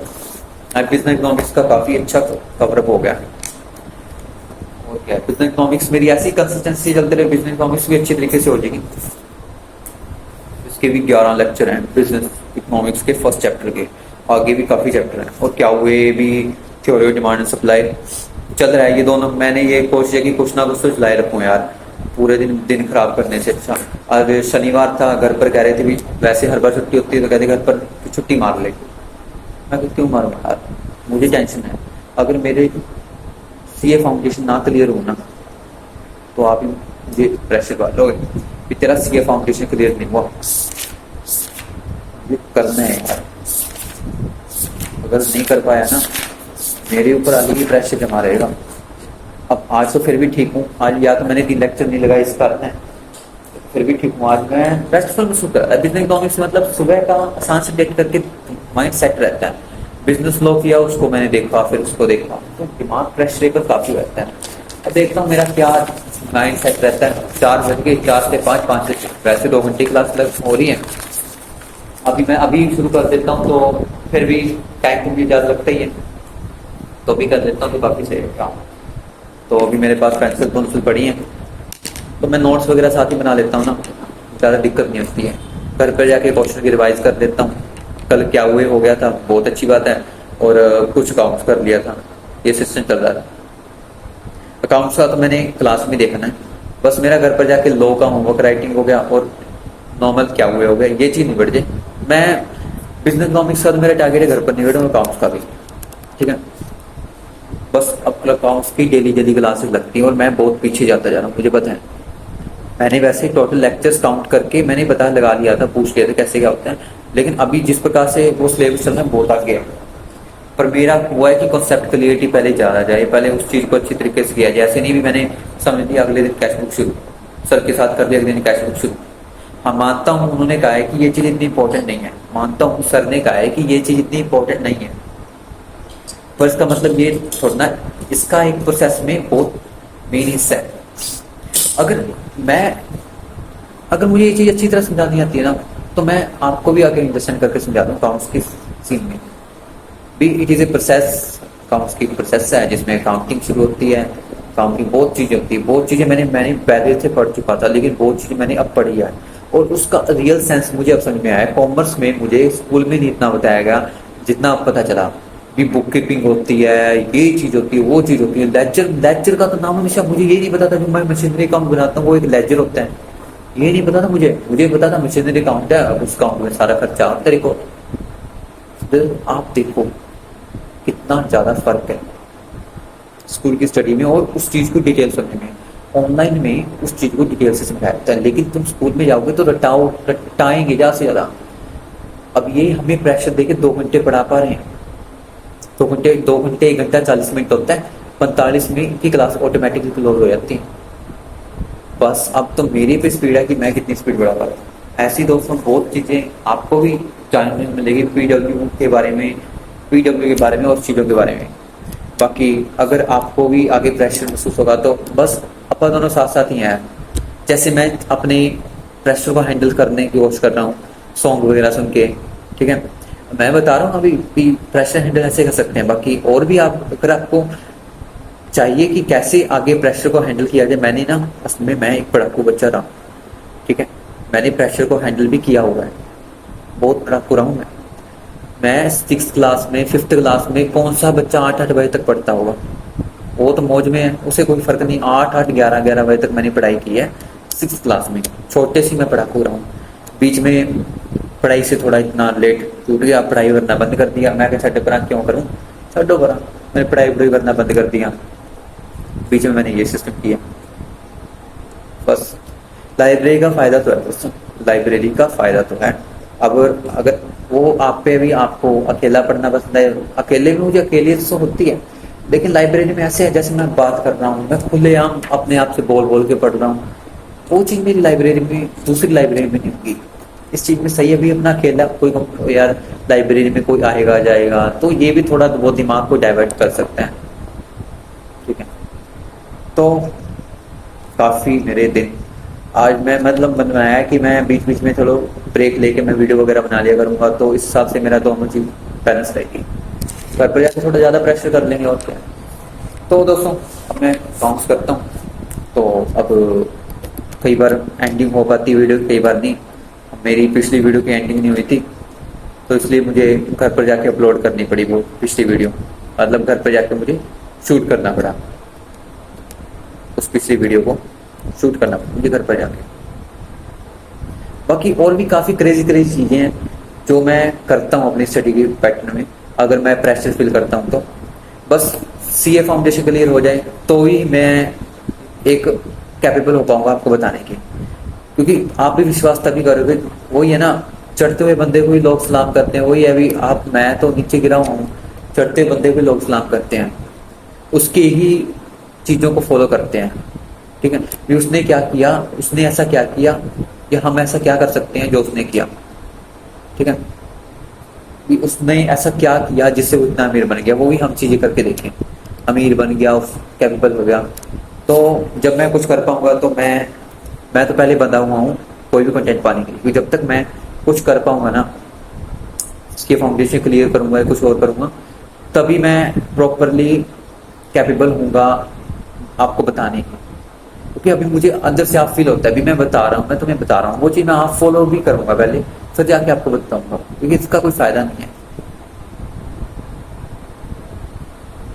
A: बिजनेस इकोनॉमिक्स का काफी अच्छा कवरअप हो गया, क्या है, बिजनेस इकोनॉमिक्स मेरी ऐसी कंसिस्टेंसी चलते रहे, बिजनेस इकोनॉमिक्स भी अच्छी तरीके से हो जाएगी। इसके भी 11 लेक्चर हैं बिजनेस इकोनॉमिक्स के फर्स्ट चैप्टर के, आगे भी काफी चैप्टर हैं। और क्या हुए भी theory of demand and supply चल रहा है, ये दोनों मैंने ये कोशिश है कि कुछ ना कुछ तो चलाए रखूं यार, पूरे दिन खराब करने से अच्छा। आज शनिवार था, घर पर कह रहे थे भी वैसे हर बार छुट्टी होती है तो कहते घर पर छुट्टी मार ले। मैं क्यों मारूं यार, मुझे टेंशन है। अगर मेरे सीए फाउंडेशन ना क्लियर हो ना तो आप ही मुझे प्रेशर डालोगे कि तेरा सीए फाउंडेशन क्लियर नहीं हुआ। ये करना है यार, अगर नहीं कर पाया ना मेरे ऊपर आगे भी प्रेशर जमा रहेगा। अब आज तो फिर भी ठीक हूँ, आज या तो मैंने 3 लेक्चर नहीं लगाया इस कारण है, फिर भी ठीक हूँ। आज मैं रेस्टफुल महसूस कर रहा है। बिजनेस इकोनॉमिक्स मतलब सुबह का आसान से डेट करके माइंड सेट रहता है। बिजनेस लॉ किया, उसको मैंने देखा, फिर उसको देखा, तो दिमाग फ्रेश रहकर काफी रहता है। अब देखता हूँ मेरा क्या माइंड सेट रहता है। 4 बजे 4 से 5, 5 से वैसे 2 घंटे क्लास हो रही है। मैं अभी शुरू कर देता हूँ तो फिर भी टाइम तो मुझे ज्यादा लगता ही है, तो भी कर देता हूँ तो काफी सही है। तो अभी मेरे पास पेंसिल पड़ी है तो मैं नोट्स वगैरह साथ ही बना लेता हूँ ना, ज़्यादा दिक्कत नहीं होती है। घर पर जाके क्वेश्चन की रिवाइज कर देता हूँ। कल क्या हुए हो गया था, बहुत अच्छी बात है। और कुछ अकाउंट्स कर लिया था, ये सिस्टम चल रहा था। अकाउंट्स का तो मैंने क्लास में देखना है, बस मेरा घर पर जाके लॉ का होमवर्क राइटिंग हो गया और नॉर्मल क्या हुए हो गया, ये चीज़ निबट जाए। मैं बिजनेस इकोनॉमिक्स का तो मेरा टारगेट है घर पर निबट, अकाउंट्स का भी ठीक है। बस अब अकाउंट्स की डेली क्लासेस लगती हैं और मैं बहुत पीछे जाता जा रहा हूँ, मुझे पता है। मैंने वैसे टोटल लेक्चर्स काउंट करके मैंने पता लगा लिया था, पूछ लिया था कैसे क्या होता है, लेकिन अभी जिस प्रकार से वो सिलेबस चल रहा है बहुत आगे है। पर मेरा हुआ है कि कॉन्सेप्ट क्लियरिटी पहले जाना जाए, पहले उस चीज़ को अच्छी तरीके से किया जाए। ऐसे नहीं भी मैंने समझ लिया अगले दिन कैश बुक शुरू, सर के साथ कर दिया अगले दिन कैश बुक शुरू। हाँ मानता हूँ उन्होंने कहा है कि ये चीज़ इतनी इंपॉर्टेंट नहीं है, मानता हूँ सर ने कहा है कि ये चीज़ इतनी इंपॉर्टेंट नहीं है, पर इसका मतलब ये छोड़ना, इसका एक प्रोसेस में बहुत मेन हिस्सा है। अगर मुझे ये चीज़ अच्छी तरह समझानी आती है ना तो मैं आपको भी आगे इंडरस्टैंड करके समझा दूँ। अकाउंट्स की सीन में भी it is a process, accounts की प्रोसेस है जिसमें अकाउंटिंग शुरू होती है। अकाउंटिंग बहुत चीज़ें होती है, बहुत चीज़ें मैंने पहले से पढ़ चुका था, लेकिन बहुत चीज़ें मैंने अब पढ़ी है और उसका रियल सेंस मुझे अब समझ में आया। कॉमर्स में मुझे स्कूल में नहीं इतना बताया गया जितना अब पता चला। भी बुक कीपिंग होती है, ये चीज़ होती है, वो चीज़ होती है। लेजर का तो नाम हमेशा मुझे ये नहीं पता था, जो मैं मशीनरी अकाउंट बनाता हूँ वो एक लेजर होता है, ये नहीं पता था मुझे पता था मशीनरी अकाउंट है, अब उस अकाउंट में सारा खर्चा तेरे को। आप देखो कितना ज्यादा फर्क है स्कूल की स्टडी में और उस चीज को डिटेल समझने में। ऑनलाइन में उस चीज को डिटेल से समझाया जाता है, लेकिन तुम स्कूल में जाओगे तो रटाएंगे ज्यादा से ज्यादा। अब ये हमें प्रेशर देके 2 घंटे पढ़ा पा रहे हैं, 2 घंटे 1 घंटा 40 मिनट होता है, 45 मिनट की क्लास ऑटोमेटिकली क्लोज हो जाती है। बस अब तो मेरी पे स्पीड है कि मैं कितनी स्पीड बढ़ा पा रहा हूँ। ऐसी दोस्तों बहुत चीज़ें आपको भी जानने मिलेगी पीडब्ल्यू के बारे में और चीज़ों के बारे में। बाकी अगर आपको भी आगे प्रेशर महसूस होगा तो बस अपन दोनों साथ साथ ही हैं। जैसे मैं अपने प्रेशर को हैंडल करने की कोशिश कर रहा हूँ सॉन्ग वगैरह सुन के, ठीक है। मैं बता रहा हूँ अभी प्रेशर हैंडल ऐसे कर सकते हैं। बाकी और भी अगर आपको चाहिए कि कैसे आगे प्रेशर को हैंडल किया जाए, मैंने ना असल में मैं एक पढ़ाकू बच्चा रहा, ठीक है। मैंने प्रेशर को हैंडल भी किया हुआ है, बहुत पढ़ाकू रहा हूँ मैं 6th क्लास में 5th क्लास में कौन सा बच्चा 8 बजे तक पढ़ता होगा, वो तो मौज में है, उसे कोई फर्क नहीं। 8 11 बजे तक मैंने पढ़ाई की है 6th क्लास में, छोटे से मैं पढ़ाकू रहा हूँ। बीच में पढ़ाई से थोड़ा इतना लेट टूट गया, पढ़ाई करना बंद कर दिया। मैं छठे पर क्यों करूँ, छठो पर मैंने पढ़ाई करना बंद कर दिया। बीच में मैंने ये सिस्टम किया। बस लाइब्रेरी का फायदा तो है दोस्तों, लाइब्रेरी का फायदा तो है। अब अगर वो आप पे भी, आपको अकेला पढ़ना पसंद है, अकेले में मुझे अकेले तो होती है, लेकिन लाइब्रेरी में ऐसे है जैसे मैं बात कर रहा हूँ, मैं खुलेआम अपने आप से बोल के पढ़ रहा हूँ। वो चीज़ मेरी लाइब्रेरी में, दूसरी लाइब्रेरी में नहीं होगी। इस चीज़ में सही है भी अपना अकेला कोई यार लाइब्रेरी में कोई आएगा जाएगा तो ये भी थोड़ा वो दिमाग को डाइवर्ट कर सकते हैं, ठीक है। तो काफ़ी मेरे दिन आज मैं मतलब बनाया कि मैं बीच बीच में थोड़ा ब्रेक लेके मैं वीडियो वगैरह बना लिया करूँगा, तो इस हिसाब से मेरा दोनों चीज़ बैलेंस रहेगी। घर पर जाकर थोड़ा ज़्यादा प्रेशर कर लेंगे और क्या। तो दोस्तों अब मैं काउंट्स करता हूँ। तो अब कई बार एंडिंग हो पाती वीडियो, कई बार नहीं। मेरी पिछली वीडियो की एंडिंग नहीं हुई थी, तो इसलिए मुझे घर पर जाके अपलोड करनी पड़ी वो पिछली वीडियो। मतलब घर पर जाके मुझे शूट करना पड़ा, उस पिछली वीडियो को शूट करना पड़ा मुझे घर पर जाके। बाकी और भी काफ़ी क्रेजी क्रेजी चीज़ें हैं जो मैं करता हूँ अपनी स्टडी के पैटर्न में। अगर मैं प्रेशर फील करता हूँ तो बस सीए फाउंडेशन क्लियर हो जाए तो ही मैं एक कैपेबल हो पाऊंगा आपको बताने की। क्योंकि आप भी विश्वास तभी करोगे, वही है ना, चढ़ते हुए बंदे को ही लोग सलाम करते हैं। वही है, अभी आप, मैं तो नीचे गिरा हूँ, चढ़ते बंदे को लोग सलाम करते हैं, उसकी ही चीज़ों को फॉलो करते हैं। ठीक है, भी उसने क्या किया, उसने ऐसा क्या किया, या हम ऐसा क्या कर सकते हैं जो उसने किया। ठीक है, कि उसने ऐसा क्या किया जिससे वो इतना अमीर बन गया, वो भी हम चीजें करके देखें। अमीर बन गया, कैपेबल हो गया, तो जब मैं कुछ कर पाऊंगा तो मैं तो पहले बंधा हुआ हूँ कोई भी कंटेंट पाने के लिए। क्योंकि जब तक मैं कुछ कर पाऊंगा ना, इसकी फाउंडेशन क्लियर करूंगा या कुछ और करूंगा, तभी मैं प्रॉपरली कैपेबल हूँगा आपको बताने की। क्योंकि अभी मुझे अंदर से आप फील होता है, अभी मैं बता रहा हूँ, मैं तुम्हें बता रहा हूँ, वो चीज़ मैं आप फॉलो भी करूंगा पहले, फिर जाके आपको बताऊंगा। क्योंकि इसका कोई फायदा नहीं है,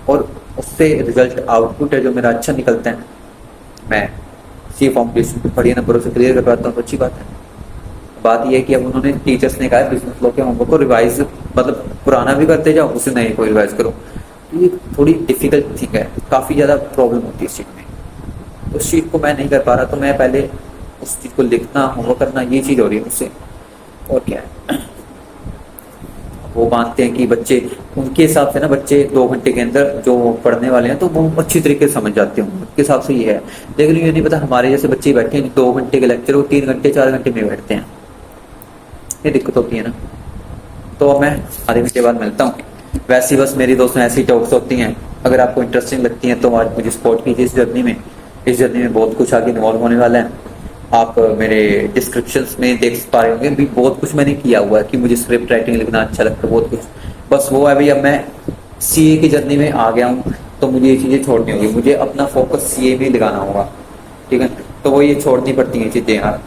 A: और उससे रिजल्ट आउटपुट है जो मेरा अच्छा निकलता है, मैं सी फाउंडेशन बढ़िया नंबरों से क्लियर कर पाता हूँ, तो अच्छी बात है। बात यह है कि अब उन्होंने, टीचर्स ने कहा बिजनेस लॉ के होमवर्क को रिवाइज, मतलब पुराना भी करते जाओ, उसे नए को रिवाइज करो। ये थोड़ी डिफिकल्ट थिंग है, काफ़ी ज़्यादा प्रॉब्लम होती है इस चीज़ में। उस चीज़ को मैं नहीं कर पा रहा, तो मैं पहले उस चीज़ को लिखना, होमवर्क करना, ये चीज़ हो रही है मुझसे। और क्या है, वो मानते हैं कि बच्चे, उनके हिसाब से ना, बच्चे 2 घंटे के अंदर जो पढ़ने वाले हैं तो वो अच्छी तरीके से समझ जाते हैं, उनके हिसाब से ये है। लेकिन ये नहीं पता हमारे जैसे बच्चे बैठे हैं 2 घंटे के लेक्चर वो 3 घंटे 4 घंटे में बैठते हैं, ये दिक्कत होती है ना। तो अब मैं आधे घंटे बाद मिलता हूँ। वैसे बस मेरी दोस्तों ऐसी टॉक्स होती हैं, अगर आपको इंटरेस्टिंग लगती हैं तो आज मुझे सपोर्ट कीजिए इस जर्नी में। इस जर्नी में बहुत कुछ आगे इन्वॉल्व होने वाला है। आप मेरे डिस्क्रिप्शन में देख पा रहे होंगे भी, बहुत कुछ मैंने किया हुआ है कि मुझे स्क्रिप्ट राइटिंग लिखना अच्छा लगता है, बहुत कुछ। बस वो है भाई, अब मैं सीए की जर्नी में आ गया हूँ, तो मुझे ये चीज़ें छोड़नी होगी, मुझे अपना फोकस सीए में लगाना होगा। ठीक है, तो वो ये छोड़नी पड़ती हैं चीज़ें यार।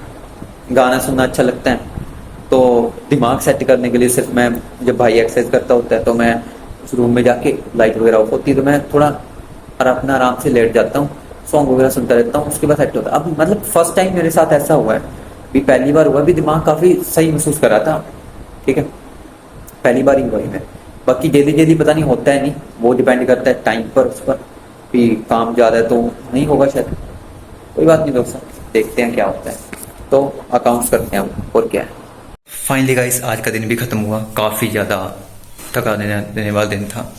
A: गाना सुनना अच्छा लगता है, तो दिमाग सेट करने के लिए सिर्फ मैं, जब भाई एक्सरसाइज करता होता है तो मैं उस रूम में जाके, लाइट वगैरह ऑफ होती है तो मैं थोड़ा अपना आराम से लेट जाता हूँ, सॉन्ग वगैरह सुनता रहता हूँ, उसके बाद सेट होता है। अब मतलब फर्स्ट टाइम मेरे साथ ऐसा हुआ है, भी पहली बार हुआ, भी दिमाग काफ़ी सही महसूस कर रहा था। ठीक है, पहली बार ही हुआ ही मैं। बाकी जल्दी जल्दी पता नहीं होता है, नहीं, वो डिपेंड करता है टाइम पर, उस पर भी। काम ज़्यादा है तो नहीं होगा शायद, कोई बात नहीं दोस्तों, देखते हैं क्या होता है। तो अकाउंट्स करते हैं हम, और क्या है। फाइनली गाइस, आज का दिन भी खत्म हुआ। काफ़ी ज़्यादा थका देने वाला दिन था।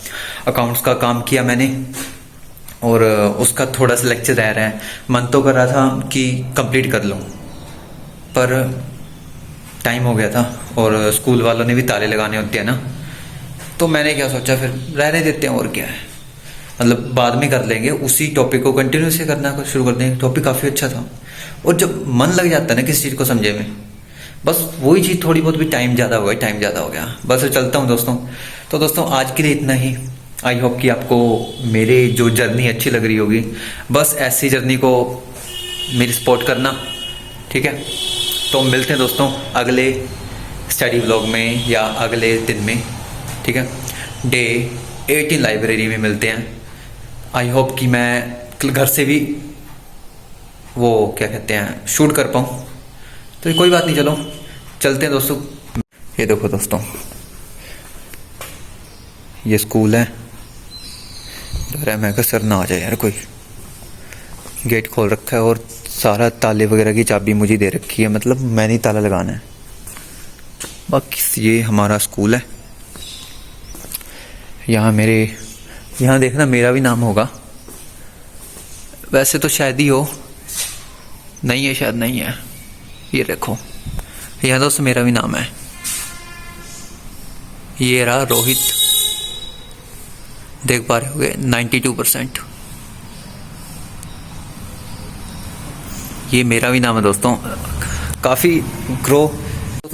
A: अकाउंट्स का काम किया मैंने, और उसका थोड़ा सा लेक्चर रह रहा है। मन तो कर रहा था कि कंप्लीट कर लूँ, पर टाइम हो गया था, और स्कूल वालों ने भी ताले लगाने होते हैं ना, तो मैंने क्या सोचा, फिर रहने देते हैं, और क्या है, मतलब बाद में कर लेंगे। उसी टॉपिक को कंटिन्यू से करना शुरू कर देंगे। टॉपिक काफ़ी अच्छा था, और जब मन लग जाता है ना किसी चीज़ को समझे में, बस वही चीज़ थोड़ी बहुत भी टाइम ज़्यादा हो गया। बस चलता हूँ दोस्तों। तो दोस्तों आज के लिए इतना ही। आई होप कि आपको मेरे जो जर्नी अच्छी लग रही होगी। बस ऐसी जर्नी को मेरी सपोर्ट करना, ठीक है। तो मिलते हैं दोस्तों अगले स्टडी व्लॉग में या अगले दिन में, ठीक है। डे 18 लाइब्रेरी में मिलते हैं। आई होप कि मैं घर से भी वो क्या कहते हैं शूट कर पाऊँ, तो कोई बात नहीं, चलो चलते हैं दोस्तों। ये देखो दोस्तों, ये स्कूल है। डर है मैं कि सर ना आ जाए यार, कोई गेट खोल रखा है और सारा ताले वगैरह की चाबी मुझे दे रखी है, मतलब मैंने ही ताला लगाना है। बाकी ये हमारा स्कूल है। यहाँ देखना मेरा भी नाम होगा, वैसे तो शायद ही हो, नहीं है शायद, नहीं है। ये देखो यहाँ दोस्त मेरा भी नाम है, ये रहा रोहित, देख पा रहे होगे 92%। ये मेरा भी नाम है दोस्तों। काफ़ी ग्रो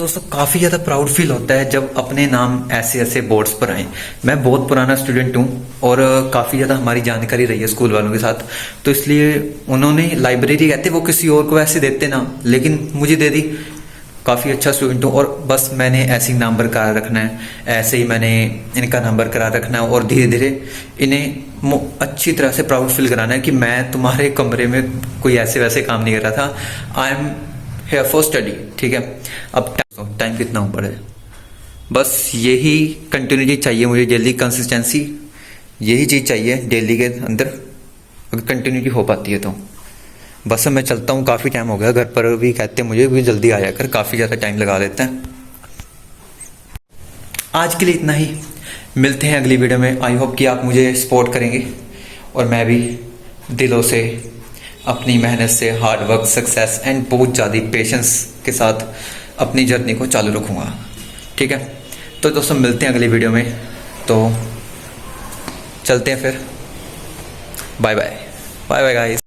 A: दोस्तों काफ़ी ज़्यादा प्राउड फील होता है जब अपने नाम ऐसे ऐसे बोर्ड्स पर आए। मैं बहुत पुराना स्टूडेंट हूँ और काफ़ी ज़्यादा हमारी जानकारी रही है स्कूल वालों के साथ, तो इसलिए उन्होंने लाइब्रेरी कहते वो किसी और को ऐसे देते ना, लेकिन मुझे दे दी। काफ़ी अच्छा स्टूडेंट हूँ और बस मैंने ऐसे ही नाम बरकरार रखना है, ऐसे ही मैंने इनका नाम बरकरार रखना है और धीरे धीरे इन्हें अच्छी तरह से प्राउड फील कराना है कि मैं तुम्हारे कमरे में कोई ऐसे वैसे काम नहीं कर रहा था। I am here for study. ठीक है, अब टाइम कितना ऊपर है, बस यही कंटिन्यूटी चाहिए मुझे, डेली कंसिस्टेंसी, यही चीज़ चाहिए डेली के अंदर। अगर कंटिन्यूटी हो पाती है तो बस मैं चलता हूँ। काफ़ी टाइम हो गया, घर पर भी कहते हैं मुझे भी जल्दी आया कर, काफ़ी ज़्यादा टाइम लगा देते हैं। आज के लिए इतना ही, मिलते हैं अगली वीडियो में। आई होप कि आप मुझे सपोर्ट करेंगे और मैं भी दिलों से अपनी मेहनत से, हार्ड वर्क, सक्सेस एंड बहुत ज़्यादा पेशेंस के साथ अपनी जर्नी को चालू रखूँगा। ठीक है, तो दोस्तों मिलते हैं अगली वीडियो में, तो चलते हैं फिर। Bye bye, bye bye guys.